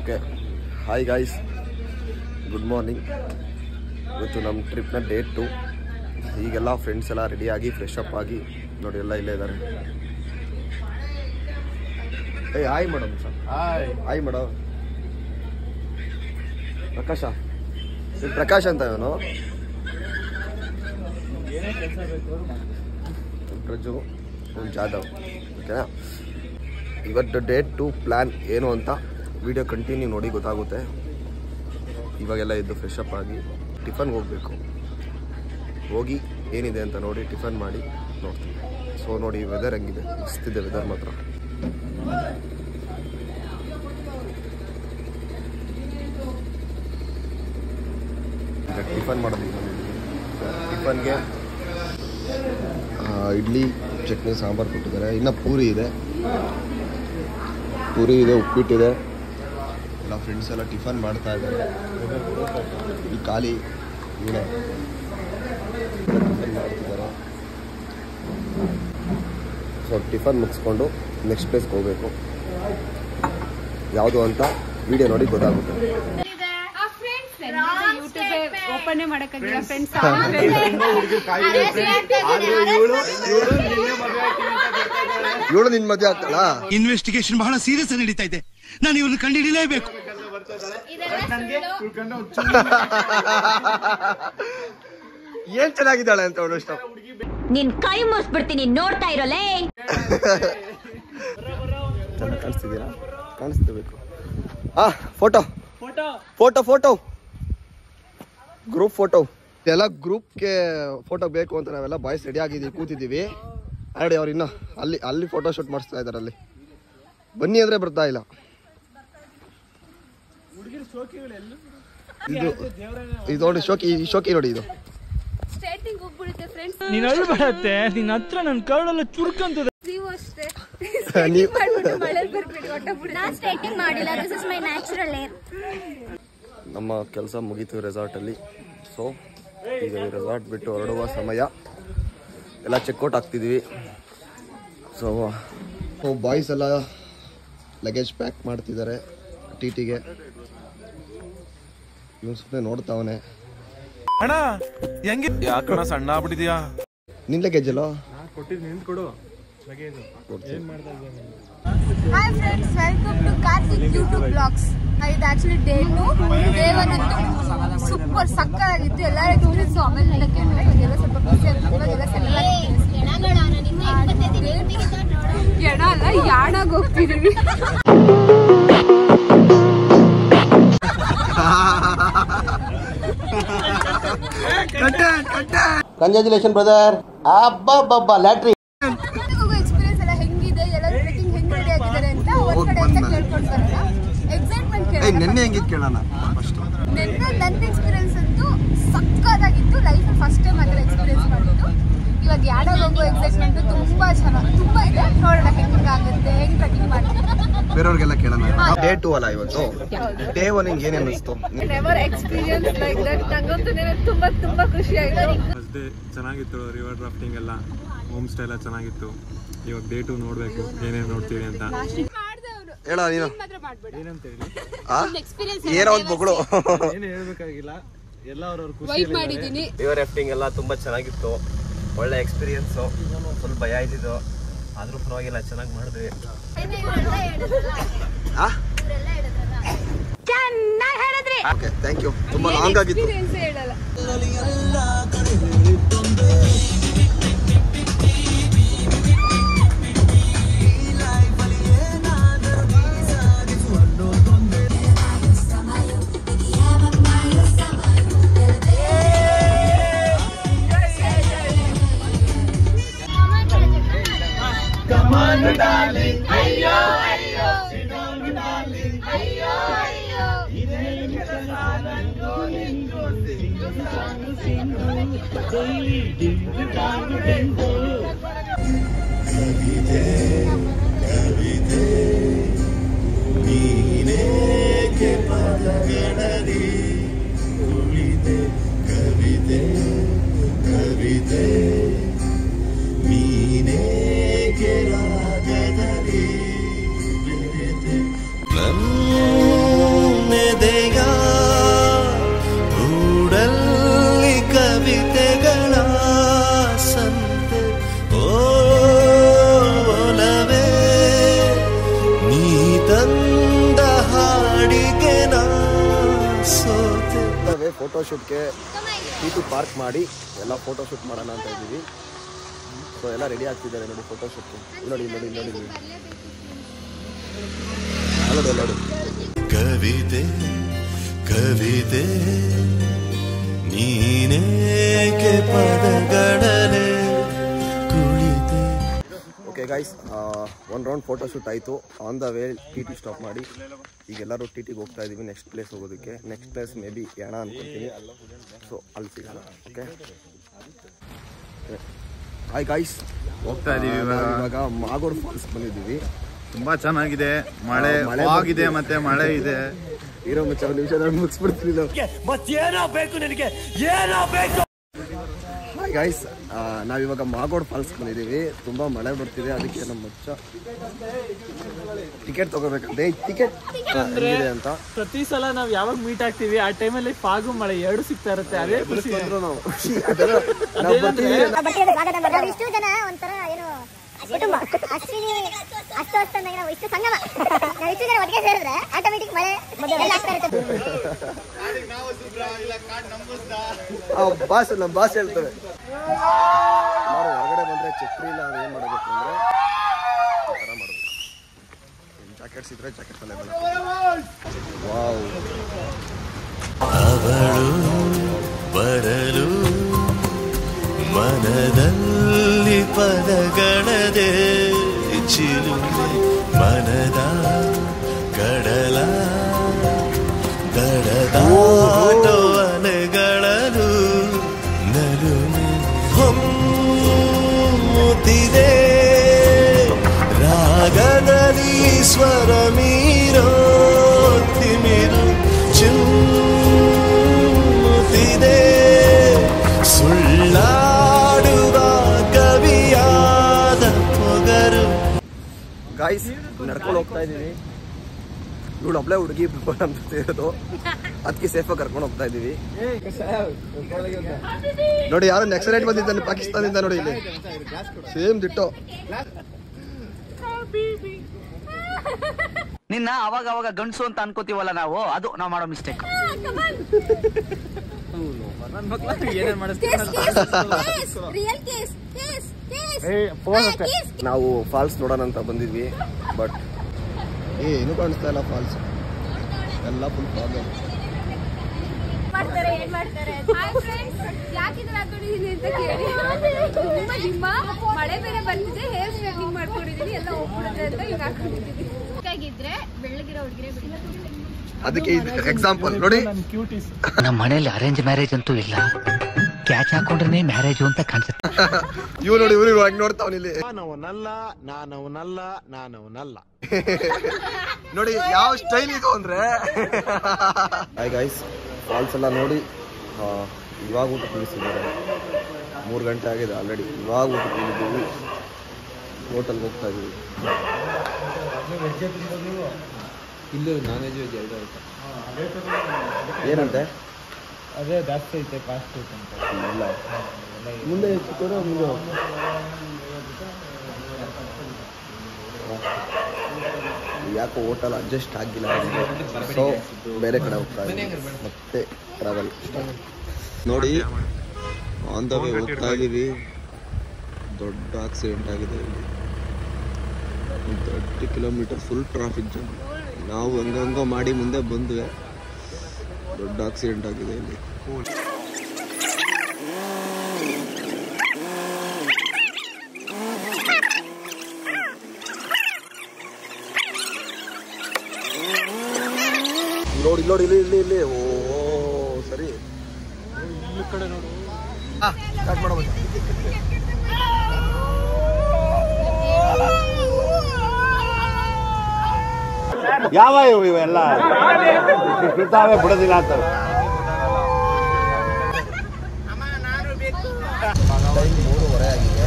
Okay hi guys, good morning. ಇವತ್ತು ನಮ್ಮ ಟ್ರಿಪ್ನ day 2. ಈಗೆಲ್ಲ ಫ್ರೆಂಡ್ಸ್ ಎಲ್ಲ ರೆಡಿಯಾಗಿ ಫ್ರೆಶ್ ಅಪ್ ಆಗಿ ನೋಡಿ ಎಲ್ಲ ಇಲ್ಲೇ ಇದ್ದಾರೆ. Hi madam sir. Hi madam. Prakash ಅಂತ ಇವನು. ಪ್ರಜು ಜಾಧವ್. ಓಕೆನಾ, ಇವತ್ತು ಡೇ 2 ಪ್ಲ್ಯಾನ್ ಏನು ಅಂತ ವಿಡಿಯೋ ಕಂಟಿನ್ಯೂ ನೋಡಿ ಗೊತ್ತಾಗುತ್ತೆ. ಇವಾಗೆಲ್ಲ ಇದ್ದು ಫ್ರೆಶ್ ಅಪ್ ಆಗಿ ಟಿಫನ್ಗೆ ಹೋಗಬೇಕು. ಹೋಗಿ ಏನಿದೆ ಅಂತ ನೋಡಿ ಟಿಫನ್ ಮಾಡಿ ನೋಡ್ತೀವಿ. ಸೊ ನೋಡಿ ವೆದರ್ ಹೆಂಗಿದೆ, ಮಸ್ತಿದೆ ವೆದರ್ ಮಾತ್ರ. ಟಿಫನ್ ಮಾಡೋದಿಲ್ಲ. ಟಿಫನ್ಗೆ ಇಡ್ಲಿ ಚಟ್ನಿ ಸಾಂಬಾರು ಕೊಟ್ಟಿದ್ದಾರೆ. ಇನ್ನು ಪೂರಿ ಇದೆ, ಉಪ್ಪಿಟ್ಟಿದೆ. ಎಲ್ಲ ಫ್ರೆಂಡ್ಸ್ ಎಲ್ಲ ಟಿಫನ್ ಮಾಡ್ತಾ ಇದ್ದಾರೆ. ಈ ಖಾಲಿ ಇವನೇ ಟಿಫನ್ ಮಾಡ್ತಿದ್ದಾರೆ. ಸೊ ಟಿಫನ್ ಮುಗಿಸ್ಕೊಂಡು ನೆಕ್ಸ್ಟ್ ಪ್ಲೇಸ್ಗೆ ಹೋಗಬೇಕು. ಯಾವುದು ಅಂತ ವಿಡಿಯೋ ನೋಡಿ ಗೊತ್ತಾಗುತ್ತೆ. ಓಪನ್ ಮಾಡಕ್ಕಾಗಿಲ್ಲ ಫ್ರೆಂಡ್ಸ್. ಇವಳು ನಿನ್ ಮದುವೆ ಆಗ್ತಾಳ. ಇನ್ವೆಸ್ಟಿಗೇಷನ್ ಬಹಳ ಸೀರಿಯಸ್ ಆಗಿ ನಡೀತಾ ಇದೆ. ನಾನು ಇವ್ರನ್ನ ಕಂಡು ಹಿಡಿಲೇಬೇಕು. ಏನ್ ಚೆನ್ನಾಗಿದ್ದಾಳೆ ಅಂತ ಅವಳು ಇಷ್ಟ. ನಿನ್ ಕೈ ಮುರಿಸ್ಬಿಡ್ತೀನಿ, ನೋಡ್ತಾ ಇರೋಲೇ. ಚೆನ್ನಾಗಿ ಕಾಣಿಸ್ತಿದ್ದೀರಾ? ಕಾಣಿಸ್ತಿರ್ಬೇಕು. Photo photo photo group photo. ಎಲ್ಲ ಗ್ರೂಪ್ಗೆ ಫೋಟೋ ಬೇಕು ಅಂತ ನಾವೆಲ್ಲ ಬಾಯ್ಸ್ ರೆಡಿ ಆಗಿದ್ದೀವಿ, ಕೂತಿದ್ದೀವಿ. ಆಲ್ರೆಡಿ ಅವ್ರು ಇನ್ನೂ ಅಲ್ಲಿ ಫೋಟೋ ಶೂಟ್ ಮಾಡಿಸ್ತಾ ಇದ್ದಾರೆ. ಅಲ್ಲಿ ಬನ್ನಿ ಅಂದರೆ ಬರ್ತಾ ಇಲ್ಲ. ಇದು ನೋಡಿ ಶೋಕಿ ನೋಡಿ. ಇದು ನೀನ್ ಅಳ್ಬೇಡತ್ತೆ, ನಿನ್ನ ಹತ್ರ ನನ್ ಕರಳೆಲ್ಲ ಚುರುಕಂತದೆ. ನಮ್ಮ ಕೆಲಸ ಮುಗೀತು ರೆಸಾರ್ಟಲ್ಲಿ. ಸೊ ಈಗ ರೆಸಾರ್ಟ್ ಬಿಟ್ಟು ಹೊರಡುವ ಸಮಯ. ಎಲ್ಲ ಚೆಕ್ಔಟ್ ಆಗ್ತಿದ್ದೀವಿ. ಸೊ ಬಾಯ್ಸ್ ಎಲ್ಲ ಲಗೇಜ್ ಪ್ಯಾಕ್ ಮಾಡ್ತಿದ್ದಾರೆ ಟಿಟಿಗೆ. ಇವನು ಸುಮ್ಮನೆ ನೋಡ್ತಾವನೆ. ಅಣ್ಣ ಹೆಂಗೆ ಯಾಕಣ್ಣ ಸಣ್ಣ ಆಗ್ಬಿಟ್ಟಿದ್ಯಾ? ನಿನ್ ಲಗೇಜ್ ಅಲ್ಲೋ hi friends, welcome to Karthik YouTube blogs. ಇದು ಆಕ್ಚುಲಿ ಡೇ 2. ಡೇ 1 ಅಂತೂ ಸೂಪರ್ ಸಕ್ಕತ್ತಾಗಿತ್ತು. ಎಲ್ಲ ಎಕ್ಸ್ಪೀರಿಯನ್ಸ್ ಆಮೇಲೆ ಕೇಳೋದೆಲ್ಲ ಸ್ವಲ್ಪ ಖುಷಿ ಆಗ್ತಿತ್ತು. ಇವಾಗೆಲ್ಲ ಎಣ ಅಲ್ಲ, ಯಾಣಾಗ ಹೋಗ್ತಿದೀವಿ. Congratulation brother. ಅಬ್ಬಬ್ಬಬ್ಬ ಲ್ಯಾಟ್ರಿ. ಎಕ್ಸ್ಪೀರಿಯನ್ಸ್ ಎಲ್ಲ ಹೆಂಗಿದೆ, ಎಲ್ಲ ಟ್ರೆಕಿಂಗ್ ಹೆಂಗ್ ರೆಡಿ ಆಗಿದ್ದಾರೆ ಅಂತ ಒಂದ್ ಕಡೆ ಅಂತ ಕೇಳ್ಕೊಂಡು ಬರೋಣ. ಎಕ್ಸೈಟ್ಮೆಂಟ್ ಕೇಳೋಣ. ನೆನ್ನೆ ಹೆಂಗಿತ್ತು ಕೇಳೋಣ ಫಸ್ಟ್. ನೆನ್ನೆ ನನ್ನ ಎಕ್ಸ್ಪೀರಿಯನ್ಸ್ ಅಂತೂ ಸಕ್ಕತ್ತಾಗಿತ್ತು. ಲೈಫ್ ಫಸ್ಟ್ ಟೈಮ್ ಅದರ ಎಕ್ಸ್ಪೀರಿಯನ್ಸ್ ಮಾಡಿದ್ದು. ಇವಾಗ ಯಾಡಾಗ ಹೋಗೋ ಎಕ್ಸೈಟ್ಮೆಂಟ್ ತುಂಬಾ ತುಂಬಾ ಇದೆ. ನೋಡೋಣ ಹೆಂಗ್ ಆಗುತ್ತೆ, ಹೆಂಗ್ ಟ್ರೆಕಿಂಗ್ ಮಾಡ್ತೀವಿ. ಬೇರೆಯವ್ರಿಗೆಲ್ಲ ಕೇಳೋಣ. ಡೇ 2 ಅಲ್ಲ ಇವತ್ತು. ಡೇ 1 ನಿಂಗೆ ಏನೇ ಅನಿಸ್ತು? Never experience like that. ನಂಗಂತೂ ತುಂಬಾ ತುಂಬಾ ಖುಷಿ ಆಯ್ತು. ಫಸ್ಟ್ ಡೇ ಚೆನ್ನಾಗಿತ್ತು, ರಿವರ್ ಡ್ರಾಫ್ಟಿಂಗ್ ಎಲ್ಲ, ಹೋಮ್ ಸ್ಟೇ ಎಲ್ಲ ಚೆನ್ನಾಗಿತ್ತು. ಇವಾಗ ಡೇ 2 ನೋಡ್ಬೇಕು ಏನೇನು ನೋಡ್ತೀವಿ ಅಂತ. ಹೇಳ ನೀನು ಏನೋ ಒಂದು ಬೊಗಳು. ಏನು ಹೇಳ್ಬೇಕಾಗಿಲ್ಲ, ಎಲ್ಲ ಅವ್ರವ್ರ ಮಾಡಿದ್ದೀನಿ. ರಿವರ್ ರಾಫ್ಟಿಂಗ್ ಎಲ್ಲ ತುಂಬಾ ಚೆನ್ನಾಗಿತ್ತು. ಒಳ್ಳೆ ಎಕ್ಸ್ಪೀರಿಯನ್ಸು. ಫುಲ್ ಭಯ ಇದ್ದಿದ್ದು, ಆದ್ರೂ ಪರವಾಗಿಲ್ಲ, ಚೆನ್ನಾಗಿ ಮಾಡಿದ್ವಿ. Okay, thank you. ತುಂಬಾ ಲಾಂಗ್ ಆಗಿತ್ತು. Love ತಂದ ಹಾಡಿಗೆ ನಾ ಸೋತೆ. ಫೋಟೋಶೂಟ್ಗೆ ಟಿ2 ಪಾರ್ಕ್ ಮಾಡಿ ಎಲ್ಲ ಫೋಟೋಶೂಟ್ ಮಾಡೋಣ ಅಂತ ಇದ್ದೀವಿ. ಸೊ ಎಲ್ಲ ರೆಡಿ ಆಗ್ತಿದ್ದಾರೆ ನೋಡಿ ಫೋಟೋಶೂಟ್ಗೆ. ನೋಡಿ ನೋಡಿ ನೋಡಿ ನೋಡಿ ನೋಡಿ. ಕವಿತೆ ಕವಿತೆ ನೀನೇಕೆ ಪದಗಳೇ ಕುಳಿತೆ. ಓಕೆ ಗೈಸ್, ಒಂದು ರೌಂಡ್ ಫೋಟೋಶೂಟ್ ಆಯಿತು. On the way tea stop ಮಾಡಿ ಈಗ ಎಲ್ಲರೂ ಟಿಗೆ ಹೋಗ್ತಾ ಇದ್ದೀವಿ ನೆಕ್ಸ್ಟ್ ಪ್ಲೇಸ್ ಹೋಗೋದಕ್ಕೆ. Next place maybe Yana ಅನ್ಕೊಳ್ತೀನಿ. ಸೊ ಅಲ್ಲಿ ಸಿಗೋಣ. ಓಕೆ ಹಾಯ್ ಗೈಸ್, ಹೋಗ್ತಾ ಇದೀವಿ ಇವಾಗ ಮಾಗೋಡ್ ಫಾಲ್ಸ್ ಬಂದಿದ್ದೀವಿ. ತುಂಬಾ ಚೆನ್ನಾಗಿದೆ. ಮಳೆ ಆಗಿದೆ ಮತ್ತೆ ಮಳೆ ಇದೆ. ಇರೋ ಮಚ್ಚ ಒಂದು ನಿಮಿಷ ಮುಗಿಸ್ಬಿಡ್ತೀನಿ. ಮತ್ತೇನೋ ಬೇಕು ನಿನಗೆ, ಏನೋ ಬೇಕು. ಹಾಯ್ ಗೈಸ್, ನಾವಿವಾಗ ಮಾಗೋಡ್ ಫಾಲ್ಸ್ ಬಂದಿದ್ದೀವಿ. ತುಂಬ ಮಳೆ ಬರ್ತಿದೆ, ಅದಕ್ಕೆ ನಮ್ಮ ಮಚ್ಚ ಟಿಕೆಟ್ ತಗೋಬೇಕಂತೆ. ಟಿಕೆಟ್ ಅಂತ ಪ್ರತಿ ಸಲ ನಾವ್ ಯಾವಾಗ ಮೀಟ್ ಆಗ್ತೀವಿ ಆ ಟೈಮಲ್ಲಿ ಫಾಗು ಮಳೆ ಎರಡು ಸಿಗ್ತಾ ಇರುತ್ತೆ. ಅದೇ ಖುಷಿ. ನಾವು ಇಷ್ಟು ಜನ ಒಂಥರ ಏನು ಕುಟುಂಬ ಅಶ್ವಿನಿ ಅಷ್ಟು ಹೊತ್ತಂದಾಗ ನಾವು ಇಷ್ಟು ಸಂಗಮ ನಾವು ಇಷ್ಟು ಜನ ಒಟ್ಟಿಗೆ ಸೇರಿದ್ರೆ ಆಟೋಮೆಟಿಕ್ ಮಳೆ ಆಗ್ತಾ ಇರುತ್ತೆ. ಬಾಸ್ ನಮ್ಮ ಬಾಸ್ ಹೇಳ್ತಾರೆ ಎಲ್ಲರೂ ಹೊರಗಡೆ ಬಂದ್ರೆ ಚಕ್ರಿ ಇಲ್ಲ ಏನ್ ಮಾಡಬೇಕು ಅಂದ್ರೆ ಈ ತರ ಮಾಡಬೇಕು. ಜಾಕೆಟ್ಸ್ ಇದ್ರೆ ಜಾಕೆಟ್ ಅಲ್ಲೇ ಬೇಡ. ವಾವ್, ಅವಳು ಬರಲು ಮನದಲ್ಲಿ ಪದಗಳದೆ ಚಿಲುಮೆ ಮನದ ಕಡಲ ದಡದಾಟವನೆಗಳಲು ನಲುಮೆ ಹೊಮ್ಮುತ್ತಿದೆ ರಾಗದಲ್ಲಿ ಸ್ವರ ಮೀರೋ ತಿಮಿರು ಚಿಮ್ಮುತ್ತಿದೆ ಸುಳ್ಳಾಡುವ ಕವಿಯಾದ ಪೊಗರು. ಗಾಯ್ಸ್ ನಡ್ಕೊಂಡು ಹೋಗ್ತಾ ಇದೀವಿ. ಇವಳು ಒಬ್ಳೆ ಹುಡುಗಿ ಅಂತ ಇರೋದು, ಅದಕ್ಕೆ ಸೇಫಾಗಿ ಕರ್ಕೊಂಡು ಹೋಗ್ತಾ ಇದೀವಿ. ನೋಡಿ ಯಾರು ನೆಕ್ಸ್ಟ್ ರೈಟ್ ಬಂದಿದ್ದಾನೆ ಪಾಕಿಸ್ತಾನದಿಂದ. ನೋಡಿ ಇಲ್ಲಿ ಸೇಮ್ ದಿಟ್ಟೋ. ನಿನ್ನ ಅವಾಗ ಅವಾಗ ಗಂಡಸು ಅಂತ ಅನ್ಕೋತೀವಲ್ಲ ನಾವು, ಅದು ನಾವು ಮಾಡೋ ಮಿಸ್ಟೇಕ್. ನಾವು ಫಾಲ್ಸ್ ನೋಡೋಣ ಅಂತ ಬಂದಿದ್ವಿ, ಬಟ್ ಏನು ಕಾಣಿಸ್ತಾ ಇಲ್ಲ. ಫಾಲ್ಸ್ ಎಲ್ಲ ಫುಲ್ ಫಾಗ್. ಮಳೆ ಬೇರೆ ಬಂದಿದೆ, ಹೇರ್ ಸ್ಟ್ರೈಟ್ನಿಂಗ್ ಮಾಡ್ಕೊಂಡಿದೀನಿ, ಎಲ್ಲ ಹೋಗ್ಬಿಡುತ್ತೆ ಅಂತ ಈಗ ಹಾಕೊಂಡಿದ್ದೀನಿ. ಹಾಗಿದ್ರೆ ಬೆಳ್ಳಗಿರೋ ಹುಡುಗಿರೇ ಬಿಡಿ. ಅದಕ್ಕೆ ಎಕ್ಸಾಂಪಲ್ ನೋಡಿ, ನಮ್ಮ ಮನೇಲಿ ಅರೇಂಜ್ ಮ್ಯಾರೇಜ್ ಅಂತೂ ಇಲ್ಲ, ಕ್ಯಾಚ್ ಹಾಕೊಂಡ್ರೆ ಮ್ಯಾರೇಜ್ ಅಂತ ಕಾಣಿಸುತ್ತೆ. ಇವ್ ನೋಡಿ ಇವ್ರು ಹಂಗ್ ನೋಡ್ತಾವ್ ಇಲ್ಲಿ. ನಾನವನಲ್ಲ ನೋಡಿ ಯಾವ ಸ್ಟೈಲ್ ಇದು ಅಂದ್ರೆ. ಹಾಯ್ ಗೈಸ್, ಫಾಲ್ಸ್ ಎಲ್ಲ ನೋಡಿ ಇವಾಗ ಊಟ ತಿಳಿಸಿದ್ದಾರೆ. 3 ಗಂಟೆ ಆಗಿದೆ ಆಲ್ರೆಡಿ. ಇವಾಗ ಊಟ ತಿಂದಿದ್ದೀವಿ, ಹೋಟೆಲ್ಗೆ ಹೋಗ್ತಾ ಇದೀವಿ. ಇಲ್ಲೂ ನಾನ್ ವೆಜ್ ವೆಜ್ ಎರಡು ಐತೆ. ಏನಂತೆ ಅದೇ ಜಾಸ್ತಿ ಐತೆ, ಕಾಸ್ಟ್ ಐತೆ ಅಂತ. ಇಲ್ಲ ಮುಂದೆ ಮುಂದೆ ಯಾಕೋ ಹೋಟೆಲ್ ಅಡ್ಜಸ್ಟ್ ಆಗಿಲ್ಲ, ಸೊ ಬೇರೆ ಕಡೆ ಹೋಗ್ತಾ ಇದ್ದೀವಿ. ಮತ್ತೆ ಟ್ರಾವೆಲ್ ನೋಡಿ ಆನ್ ದ ವೇ ಹೋಗ್ತಾ ಇದ್ದೀವಿ. ದೊಡ್ಡ ಆಕ್ಸಿಡೆಂಟ್ ಆಗಿದೆ ಇಲ್ಲಿ. 30 ಕಿಲೋಮೀಟರ್ ಫುಲ್ ಟ್ರಾಫಿಕ್ ಜಾಮ್. ನಾವು ಹಂಗಂಗೋ ಮಾಡಿ ಮುಂದೆ ಬಂದ್ವಿ, ದೊಡ್ಡ ಆಕ್ಸಿಡೆಂಟ್ ಆಗಿದೆ ಇಲ್ಲಿ. ನೋಡಿ ನೋಡಿ ಇಲ್ಲಿ ಇಲ್ಲಿ ಇಲ್ಲಿ. ಓ ಸರಿ, ಈ ಕಡೆ ನೋಡು. ಸ್ಟಾರ್ಟ್ ಮಾಡಬಹುದು. ಯಾವ ಇವೆಲ್ಲ ಬಿಡ್ತಾವೆ ಬಿಡೋದಿಲ್ಲ ಅಂತ. ಟೈಮ್ 3:30 ಆಗಿದೆ.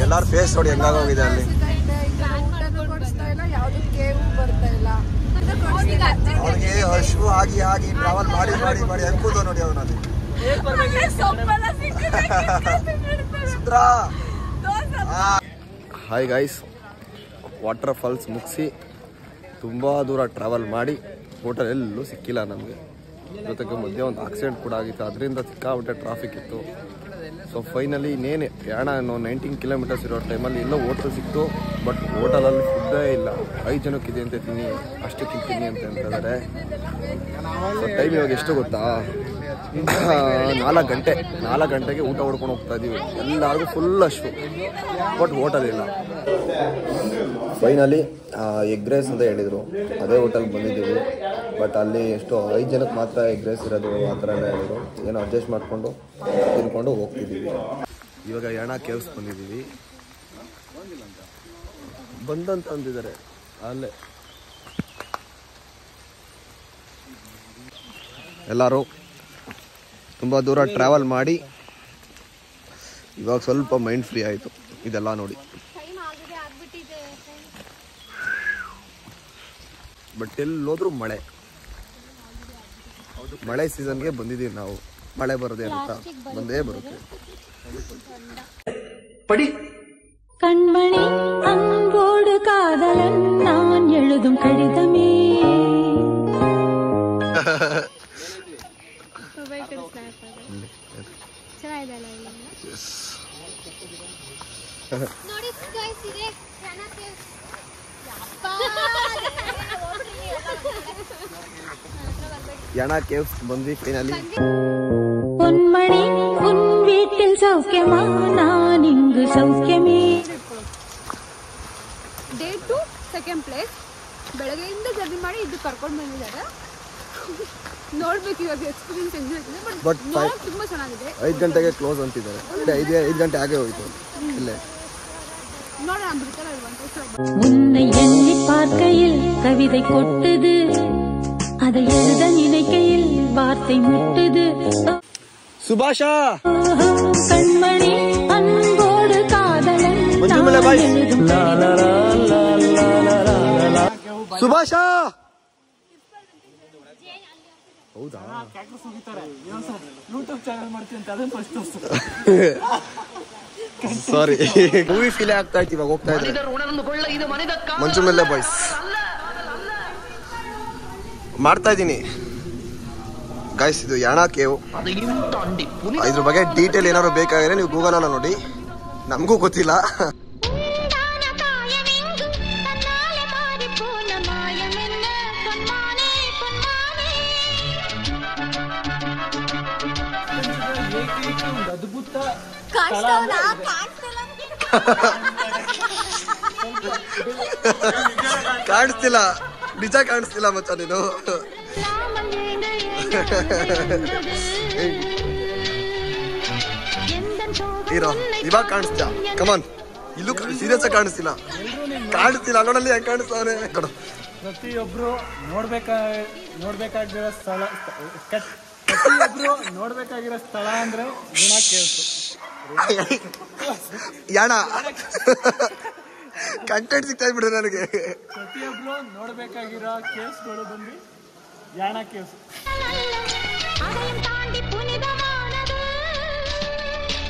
ಎಲ್ಲಾರ ಫೇಸ್ ನೋಡಿ ಹೆಂಗಾಗೋಗಿದೆ ಅಲ್ಲಿ. ಅವ್ರಿಗೆ ಹಶು ಆಗಿ ಆಗಿ ಟ್ರಾವೆಲ್ ಮಾಡಿ ಮಾಡಿ ಮಾಡಿ ಅನ್ಕೋದು ನೋಡಿ ಅವನಲ್ಲಿ. ಸಮುದ್ರ. ಹಾಯ್ ಗೈಸ್, ವಾಟರ್ ಫಾಲ್ಸ್ ಮುಗಿಸಿ ತುಂಬ ದೂರ ಟ್ರಾವೆಲ್ ಮಾಡಿ ಹೋಟೆಲ್ ಎಲ್ಲೂ ಸಿಕ್ಕಿಲ್ಲ ನಮಗೆ. ಜೊತೆಗೆ ಮಧ್ಯೆ ಒಂದು ಆಕ್ಸಿಡೆಂಟ್ ಕೂಡ ಆಗಿತ್ತು, ಅದರಿಂದ ಸಿಕ್ಕಾಬಿಟ್ಟೆ ಟ್ರಾಫಿಕ್ ಇತ್ತು. ಸೊ ಫೈನಲಿ ಇನ್ನೇನು ಯಾಣ 19 ಕಿಲೋಮೀಟರ್ಸ್ ಇರೋ ಟೈಮಲ್ಲಿ ಎಲ್ಲೋ ಹೋಟೆಲ್ ಸಿಕ್ತು. ಬಟ್ ಹೋಟೆಲಲ್ಲಿ ಫುಡ್ಡೇ ಇಲ್ಲ. 5 ಜನಕ್ಕಿದೆ ಅಂತ ತಿನ್ನಿ, ಅಷ್ಟಕ್ಕೆ ತಿನ್ನಿ ಅಂತ ಹೇಳ್ತಿದ್ದಾರೆ. ಸೊ ಟೈಮ್ ಇವಾಗ ಎಷ್ಟು ಗೊತ್ತಾ, 4 ಗಂಟೆಗೆ ಊಟ ಹೊಡ್ಕೊಂಡು ಹೋಗ್ತಾ ಇದ್ದೀವಿ. ಎಲ್ಲರಿಗೂ ಫುಲ್ ಅಷ್ಟು, ಬಟ್ ಹೋಟೆಲ್ ಇಲ್ಲ. ಫೈನಲಿ ಎಗ್ ರೈಸ್ ಅಂತ ಹೇಳಿದರು, ಅದೇ ಹೋಟೆಲ್ಗೆ ಬಂದಿದ್ದೀವಿ. ಬಟ್ ಅಲ್ಲಿ ಎಷ್ಟು 5 ಜನಕ್ಕೆ ಮಾತ್ರ ಎಗ್ ರೈಸ್ ಇರೋದು ಆ ಥರ ಎಲ್ಲ ಹೇಳಿದರು. ಏನೋ ಅಡ್ಜಸ್ಟ್ ಮಾಡಿಕೊಂಡು ತಿನ್ಕೊಂಡು ಹೋಗ್ತಿದ್ದೀವಿ. ಇವಾಗ ಯಾಣ ಕೇವ್ಸ್ ಬಂದಿದ್ದೀವಿ. ಬಂದಂತ ಅಂದಿದ್ದಾರೆ ಅಲ್ಲೇ. ಎಲ್ಲರೂ ತುಂಬ ದೂರ ಟ್ರಾವೆಲ್ ಮಾಡಿ ಇವಾಗ ಸ್ವಲ್ಪ ಮೈಂಡ್ ಫ್ರೀ ಆಯಿತು ಇದೆಲ್ಲ ನೋಡಿ. ಬಟ್ ಎಲ್ಲೋದ್ರೂ ಮಳೆ ಸೀಸನ್ಗೆ ಬಂದಿದ್ದೀವಿ ನಾವು. ಮಳೆ ಬರೋದೇ ಅಂತ ಬಂದೇ ಬರುತ್ತೆ. படி கண்மணி அன்போடு காதலன் நான் எழுதும் கடிதமே. ಯಾಣ ಕೇವ್ಸ್ ಬಂದ್ವಿ ಫೈನಲಿ. பொன்மணி உன் வீட்டில் சௌக்கியமா நான் இங்கு சௌக்கியமே. Day 2 second place. ಬೆಳಗ್ಗೆಯಿಂದ ಜರ್ನಿ ಮಾಡಿ ಇದು ಕರ್ಕೊಂಡು ಬಂದಿದ್ದಾರೆ. ನೋಡ್ಬೇಕು ಇವಾಗ ಎಕ್ಸ್ಪೀರಿಯನ್ಸ್ ಹೆಂಗಿರುತ್ತೆ. ಬಟ್ ತುಂಬಾ ಚೆನ್ನಾಗಿದೆ. 5 ಗಂಟೆಗೆ ಕ್ಲೋಸ್ ಅಂತಿದ್ದಾರೆ. 5 ಗಂಟೆ ಆಗೇ ಹೋಯ್ತು ಇಲ್ಲೇ. ನೋಡೋಣ ಬಿಡ್ತಾರ உன்னை எண்ணி பார்க்கையில் கவிதை கொட்டுது, அதை எழுத நினைக்கையில் வார்த்தை முட்டுது. சுபாஷா கண்மணி அன்போடு காதலன் ಸುಭಾಷ. ಹೌದಾ? ಸಾರಿ, ಮೂವಿ ಫೀಲ್ ಆಗ್ತಾ ಇತ್ತು ಇವಾಗ ಹೋಗ್ತಾ ಇದ್ರೆ. ಮಂಚು ಮೇಲೆ ಬಾಯ್ಸ್ ಮಾಡ್ತಾ ಇದ್ದೀನಿ ಗೈಸ್. ಇದು ಯಾಣ ಕೇವ್. ಇದ್ರ ಬಗ್ಗೆ ಡೀಟೇಲ್ ಏನಾದ್ರು ಬೇಕಾಗಿದ್ರೆ ನೀವು ಗೂಗಲ್ ನೋಡಿ, ನಮಗೂ ಗೊತ್ತಿಲ್ಲ. ಕಾಣಿಸ್ತಿಲ್ಲ, ನಿಜ ಕಾಣಿಸ್ತಿಲ್ಲ ಮಚ್ಚ ನೀನು. ಹೀರೋ ಇವಾಗ ಕಾಣಿಸ್ತಾ? ಕಮಾನ್, ಇಲ್ಲೂ ಸೀರಿಯಸ್ ಆಗಿ ಕಾಣಿಸ್ತಿಲ್ಲ. ನೋಡಲ್ಲಿ ಹೆಂಗ್ ಕಾಣಿಸ್ತಾವನೆ. ಪ್ರತಿಯೊಬ್ರು ನೋಡ್ಬೇಕಾಗಿರೋ ಸ್ಥಳ ಅಂದ್ರೆ ಗುಣ ಕೇವ್ಸ್. ಯಾಣ ಕಂಟೆಂಟ್ ಸಿಗ್ತಾ ಇದ್ಬಿಡು ನನಗೆ. ಪ್ರತಿಯೊಬ್ರು ನೋಡ್ಬೇಕಾಗಿರೋ ಕೇವ್ಸ್ಗಳು ಬಂದು ಯಾಣ ಕೇವ್ಸ್.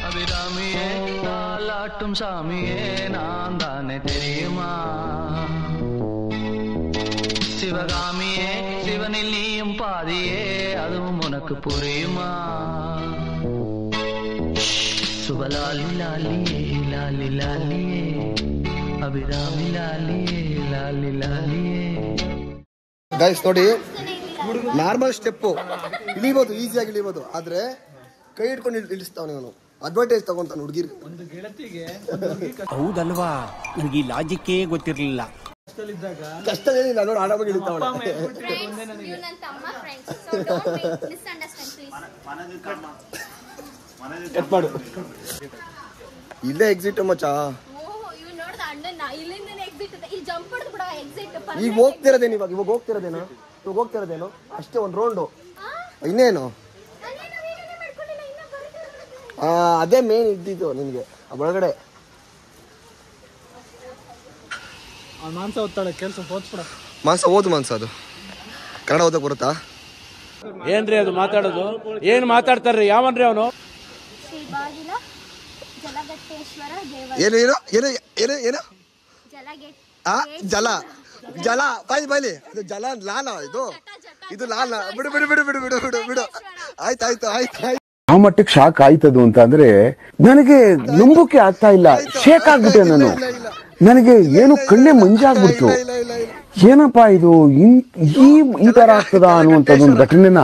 அபிராமியே தாலாட்டும் சாமியே நான் தானே தெரியுமா, சிவகாமியே சிவனில் நீயும் பாதியே அதுவும் உனக்கு புரியுமா, சுபலாலி லாலியே லாலி லாலியே அபிராமி லாலியே லாலி லாலியே. ಗೈಸ್ ನೋಡಿ, ನಾರ್ಮಲ್ ಸ್ಟೆಪ್ಪು ಇಳಿಬೋದು, ಈಸಿಯಾಗಿ ಇಳಿಬೋದು. ಆದ್ರೆ ಕೈ ಹಿಡ್ಕೊಂಡು ಇಳಿಸ್ತಾವ ನೀವು. ಅಡ್ವಾಂಟೇಜ್ ತಗೊಂತಾನೆ ಹುಡುಗಿರ್. ಒಂದು ಗೆಳತಿಗೆ ಹೌದಲ್ವಾ, ನನಗೆ ಈ ಲಾಜಿಕ್ಕೇ ಗೊತ್ತಿರಲಿಲ್ಲ. ಕಷ್ಟ ಏನಿಲ್ಲ ನೋಡಿ, ಆಡವಾಗಿ ಇಳಿತಾವಳೆ. ಇಲ್ಲೇ ಎಕ್ಸಿಟ್ ಮಚ್ಚ. ಈಗ ಹೋಗ್ತಿರೋದೇನು? ಇವಾಗ ಹೋಗ್ತಿರೋದೇನು ಅಷ್ಟೇ, ಒಂದು ರೌಂಡು. ಇನ್ನೇನು ಅದೇ ಮೇನ್ ಇದ್ದಿದ್ದು ನಿನ್ಗೆ ಒಳಗಡೆ. ಮಾಂಸ ಓದ್ತಾಳೆ, ಕೆಲಸ ಓದ್ಬಿಡ. ಮಾಂಸ ಅದು ಕನ್ನಡ ಓದಕ್ ಬರುತ್ತಾ? ಏನ್ರಿ ಅದು ಮಾತಾಡೋದು? ಏನ್ ಮಾತಾಡ್ತಾರ್ರಿ? ಯಾವನ್ರಿ ಅವನು? ಬಾಗಿಲ ಜಲ ಪ್ರಾಗಟ್ಟೇಶ್ವರ ದೇವ ಏನು ಏನು ಏನು ಏನು ಏನು ಜಲಗೇಟ್ ಜಲ ಜಲ ಬಾಯ್ಲಿ ಇದು ಜಲ ಲಾಲ ಇದು ಲಾಲ ಬಿಡು ಬಿಡು ಬಿಡು ಬಿಡು ಬಿಡು ಬಿಡು ಬಿಡು ಆಯ್ತಾಯ್ತು ಆಯ್ತಾಯ್ತು. ಆ ಮಟ್ಟಕ್ಕೆ ಶಾಕ್ ಆಯ್ತದು ಅಂತ ಅಂದ್ರೆ ನನಗೆ ನಂಬೋಕೆ ಆಗ್ತಾ ಇಲ್ಲ. ಶೇಕ್ ಆಗ್ಬಿಟ್ಟೆ ನಾನು. ನನಗೆ ಏನು ಕಣ್ಣೆ ಮಂಜಾಗ್ಬಿಡ್ತು. ಏನಪ್ಪಾ ಇದು ಈ ತರ ಆಗ್ತದ ಅನ್ನುವಂಥದ್ದೊಂದು ಘಟನೆನ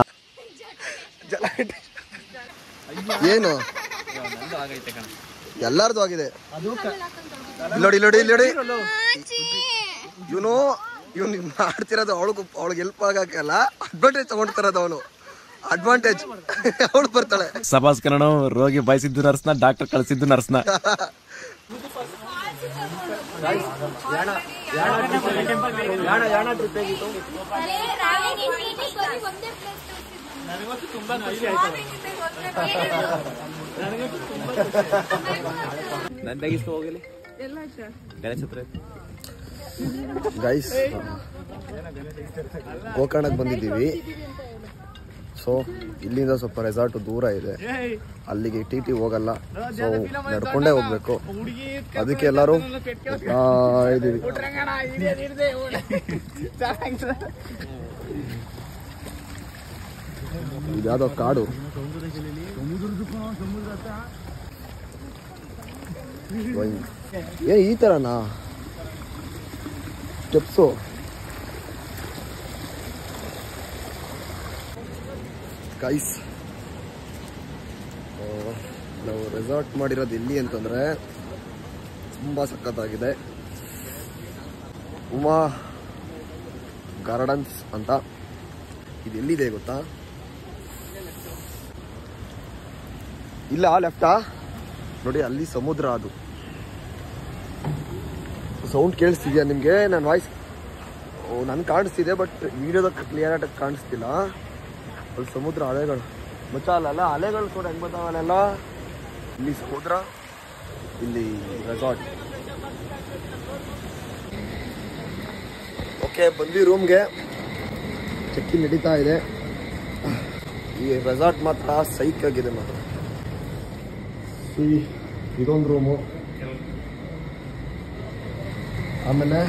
ಏನು ಎಲ್ಲಾರ್ದು ಆಗಿದೆ. ನೋಡಿ ನೋಡಿ ನೋಡಿ ಇವನು ಮಾಡ್ತಿರೋದು ಅವಳಿಗೆ ಹೆಲ್ಪ್ ಆಗಲ್ಲ, ಅಡ್ವಾಂಟೇಜ್ ತಗೊಂಡ್ತಿರೋದು ಅವನು. ಅಡ್ವಾಂಟೇಜ್ ಅವಳು ಬರ್ತಾಳೆ. ಸಭಾಸ್ ಕನ್ನಡ ರೋಗಿ ಬಯಸಿದ್ದು ನರ್ಸ್ನ, ಡಾಕ್ಟರ್ ಕಳಿಸಿದ್ದು ನರ್ಸ್ನ. ಗೈಸ್ ಗೋಕರ್ಣಕ್ಕೆ ಬಂದಿದ್ದೀವಿ. ಸೊ ಇಲ್ಲಿಂದ ಸ್ವಲ್ಪ ರೆಸಾರ್ಟ್ ದೂರ ಇದೆ, ಅಲ್ಲಿಗೆ ಟಿ ಹೋಗಲ್ಲ. ಸೊ ನಡ್ಕೊಂಡೇ ಹೋಗ್ಬೇಕು. ಅದಕ್ಕೆ ಎಲ್ಲರೂ ಇದ್ದೀವಿ. ಇದ್ಯಾವುದೋ ಕಾಡು. ಈ ಥರನಾ ಸ್ಟೆಪ್ಸು? ಗೈಸ್ ನಾವು ರೆಸಾರ್ಟ್ ಮಾಡಿರೋದು ಎಲ್ಲಿ ಅಂತಂದರೆ ತುಂಬ ಸಖತ್ತಾಗಿದೆ. ಉಮಾ ಗಾರ್ಡನ್ಸ್ ಅಂತ. ಇದು ಎಲ್ಲಿದೆ ಗೊತ್ತಾ? ಇಲ್ಲ ಲೆಫ್ಟಾ ನೋಡಿ, ಅಲ್ಲಿ ಸಮುದ್ರ. ಅದು ಸೌಂಡ್ ಕೇಳಿಸ್ತಿದ್ಯಾ ನಿಮಗೆ? ನನ್ನ ವಾಯ್ಸ್ ನನ್ಗೆ ಕಾಣಿಸ್ತಿದೆ, ಬಟ್ ವಿಡಿಯೋದಾಗ ಕ್ಲಿಯರ್ ಆಗಿ ಕಾಣಿಸ್ತಿಲ್ಲ. ಅಲ್ಲಿ ಸಮುದ್ರ, ಅಲೆಗಳು ಮಚ್ಚ ಅಲ್ಲ, ಅಲೆಗಳು ಕೂಡ ಹೆಂಗ್ ಬರ್ತಾವಲ್ಲ. ಇಲ್ಲಿ ಸಮುದ್ರ, ಇಲ್ಲಿ ರೆಸಾರ್ಟ್. ಓಕೆ, ಬಂದ್ವಿ ರೂಮ್ಗೆ. ಚೆಕ್-ಇನ್ ನಡೀತಾ ಇದೆ. ಈ ರೆಸಾರ್ಟ್ ಮಾತ್ರ ಸೈಕ್ ಆಗಿದೆ ಮಾತ್ರ. ಇದೊಂದು ರೂಮು. ಆಮೇಲೆ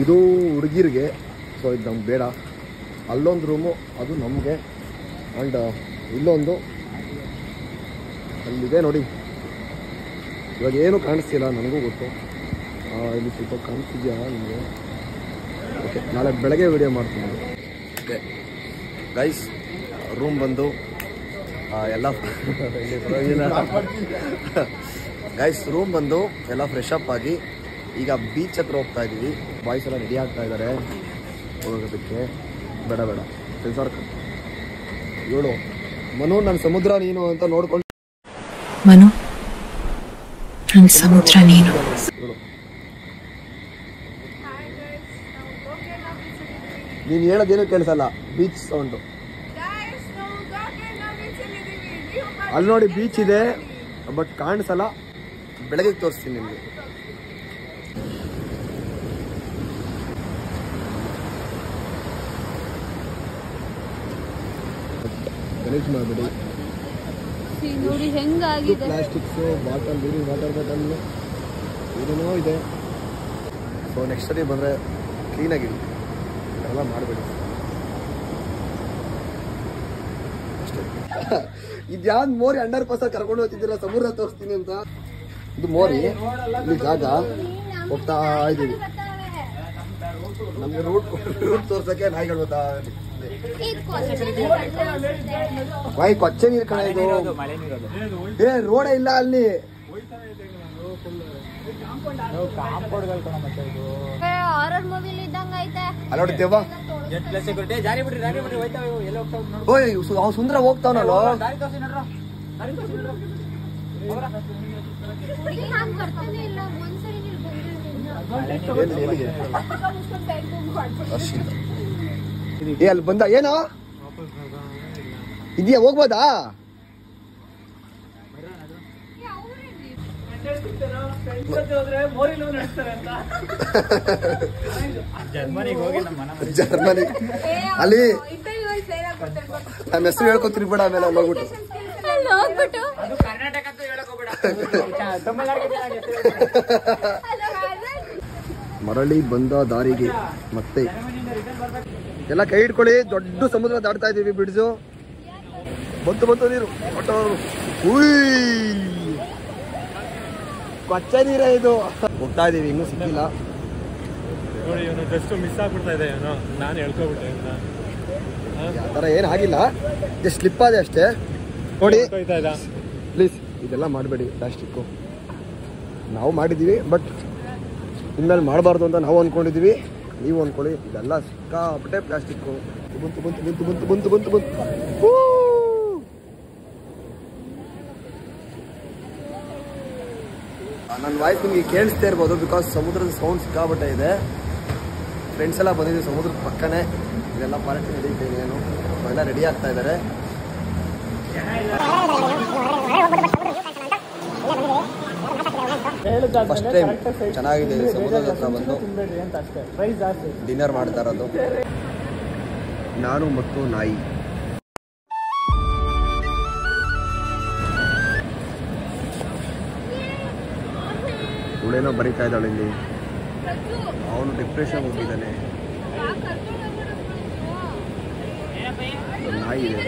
ಇದು ಹುಡುಗಿರಿಗೆ, ಸೊ ಇದು ನಮ್ಗೆ ಬೇಡ. ಅಲ್ಲೊಂದು ರೂಮು, ಅದು ನಮಗೆ. ಆ್ಯಂಡ್ ಇಲ್ಲೊಂದು ಅಲ್ಲಿದೆ ನೋಡಿ. ಇವಾಗ ಏನೂ ಕಾಣಿಸ್ತಿಲ್ಲ, ನನಗೂ ಗೊತ್ತು. ಇಲ್ಲಿ ಸ್ವಲ್ಪ ಕಾಣಿಸ್ತಿದ್ಯಾ ನಿಮಗೆ? ಓಕೆ, ನಾಳೆ ಬೆಳಗ್ಗೆ ವಿಡಿಯೋ ಮಾಡ್ತೀನಿ. ಓಕೆ ಗೈಸ್, ರೂಮ್ ಬಂದು ಎಲ್ಲ ಗೈಸ್ ರೂಮ್ ಬಂದು ಎಲ್ಲ ಫ್ರೆಶ್ ಅಪ್ ಆಗಿ ಈಗ ಬೀಚ್ ಹತ್ರ ಹೋಗ್ತಾ ಇದ್ದೀವಿ. ಬಾಯ್ಸ್ ಎಲ್ಲ ರೆಡಿ ಆಗ್ತಾ ಇದ್ದಾರೆ ಹೋಗೋದಕ್ಕೆ. ಬೇಡ ಬೇಡ ಸೆನ್ಸಾರ್ ಹೇಳು ಮನು, ನನ್ನ ಸಮುದ್ರ ನೀನು ಅಂತ ನೋಡ್ಕೊಂಡು. ಮನು, ನನ್ನ ಸಮುದ್ರ ನೀನು. ನೀನು ಹೇಳೋದೇನು ಕೇಳಿಸಲ್ಲ, ಬೀಚ್ ಸೌಂಡು. ಅಲ್ಲಿ ನೋಡಿ ಬೀಚ್ ಇದೆ, ಬಟ್ ಕಾಣಿಸಲ್ಲ. ಬೆಳಗ್ಗೆ ತೋರಿಸ್ತೀನಿ ನಿಮಗೆ. ಗಲೀಜ್ ಮಾಡಬೇಡಿ ನೋಡಿ ಹೆಂಗಾಗಿದೆ. ಪ್ಲಾಸ್ಟಿಕ್ಸು, ಬಾಟಲ್, ವಾಟರ್ ಬಾಟಲ್ ಏನೇನೋ ಇದೆ. ಸೊ ನೆಕ್ಸ್ಟ್ ಸರಿ ಬಂದರೆ ಕ್ಲೀನಾಗಿರಿ, ಎಲ್ಲ ಮಾಡಬೇಡಿ ಅಷ್ಟೇ. ಇದ್ಯಾವ್ದು ಮೋರಿ 100% ಕರ್ಕೊಂಡು ಹೋಗ್ತಿದ್ದೀರಾ ಸಮುದ್ರ ತೋರಿಸ್ತೀನಿ ಅಂತ? ಇದು ಮೋರಿ, ಇಲ್ಲಿ ಜಾಗ ಹೋಗ್ತಾ ಇದ್ದೀವಿ. ನಮ್ಗೆ ರೂಟ್ ತೋರ್ಸಕ್ಕೆ ನಾಯಿಗಳು ಗೊತ್ತಾ? ಕೊಚ್ಚೆ ನೀರು ಕಣ ಇದು. ರೋಡೇ ಇಲ್ಲ ಅಲ್ಲಿ. ಹಾರರ್ ಮೂವಿಲಿ ಇದ್ದಂಗ ಐತೆ. ಅಲ್ಲಿ ನೋಡಿ ದೇವ, ಅವ್ ಸುಂದರ ಹೋಗ್ತಾವನಲ್ಲ. ಅಲ್ಲಿ ಬಂದ ಏನೋ ಇದೆಯಾ? ಹೋಗ್ಬೋದಾ? ಜರ್ಮನಿ ಅಲ್ಲಿ ನಮ್ಮ ಹೆಸರು ಹೇಳ್ಕೊತೀರಿ ಬೇಡ ಆಮೇಲೆ ಅಲ್ಲಿ ಹೋಗ್ಬಿಟ್ಟು ಮರಳಿ ಬಂದ ದಾರಿಗೆ ಮತ್ತೆ ಎಲ್ಲ ಕೈ ಇಟ್ಕೊಳ್ಳಿ. ದೊಡ್ಡ ಸಮುದ್ರ ದಾಟ್ತಾ ಇದೀವಿ. ಬಿಡ್ಸು ಬಂತು ನೀರು. ಕೊಚ್ಚ ನೀರೇ ಇದು. ಹೋಗ್ತಾ ಇದೀವಿ, ಇನ್ನೂ ಸಿಕ್ಕಿಲ್ಲ ನೋಡಿ. ಇವನು ಜಸ್ಟ್ ಮಿಸ್ ಆಗ್ಬಿಡ್ತಾ ಇದೆ. ಇವನು ನಾನು ಹೇಳ್ಕೊಬಿಟ್ಟೆ. ಆ ಥರ ಏನು ಆಗಿಲ್ಲ, ಜಸ್ಟ್ ಸ್ಲಿಪ್ ಆದೆ ಅಷ್ಟೇ. ನೋಡಿ ಪ್ಲೀಸ್ ಇದೆಲ್ಲ ಮಾಡಬೇಡಿ. ಪ್ಲಾಸ್ಟಿಕ್ಕು ನಾವು ಮಾಡಿದ್ದೀವಿ, ಬಟ್ ಇನ್ಮೇಲೆ ಮಾಡಬಾರ್ದು ಅಂತ ನಾವು ಅಂದ್ಕೊಂಡಿದ್ದೀವಿ. ನೀವು ಅಂದ್ಕೊಳ್ಳಿ. ಇದೆಲ್ಲ ಸಿಕ್ಕಾಪಟ್ಟೆ ಪ್ಲಾಸ್ಟಿಕ್ಕು. ಬಂತು. ನನ್ನ ವಾಯ್ಸ್ ನಿಮಗೆ ಕೇಳಿಸ್ತಾ ಇರ್ಬೋದು, ಬಿಕಾಸ್ ಸಮುದ್ರದ ಸೌಂಡ್ ಸಿಕ್ಕಾಪಟ್ಟೆ ಇದೆ. ಫ್ರೆಂಡ್ಸ್ ಎಲ್ಲ ಬಂದಿದ್ದೀವಿ ಸಮುದ್ರದ ಪಕ್ಕನೇ. ಇದೆಲ್ಲ ಪಾರ್ಟಿ ನಡೀತಾ ಇದೆ. ಏನು ಎಲ್ಲ ರೆಡಿ ಆಗ್ತಾ ಇದ್ದಾರೆ. ಫಸ್ಟ್ ಟೈಮ್ ಚೆನ್ನಾಗಿದೆ ಸಮುದ್ರದ ಹತ್ರ ಬಂದು ಡಿನ್ನರ್ ಮಾಡ್ತಾ ಇರೋದು ನಾನು ಮತ್ತು ನಾಯಿ. ಅವಳೇನೋ ಬರೀತಾ ಇದ್ದಾಳೆ ಇಲ್ಲಿ. ಅವನು ಡಿಪ್ರೆಷನ್ ಹೋಗಿದ್ದಾನೆ. ನಾಯಿ ಇದೆ.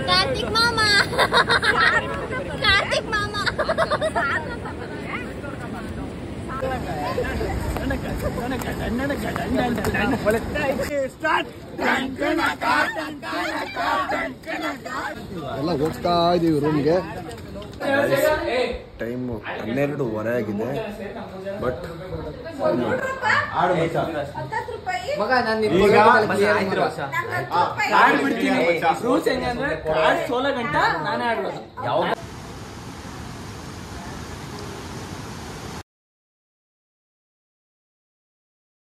ಕಾರ್ತಿಕ್ ಮಾಮ ಎಲ್ಲ ಹೋಗ್ತಾ ಇದೀವಿ ರೂಮ್ಗೆ. ಟೈಮು 12:30 ಆಗಿದೆ. ಬಟ್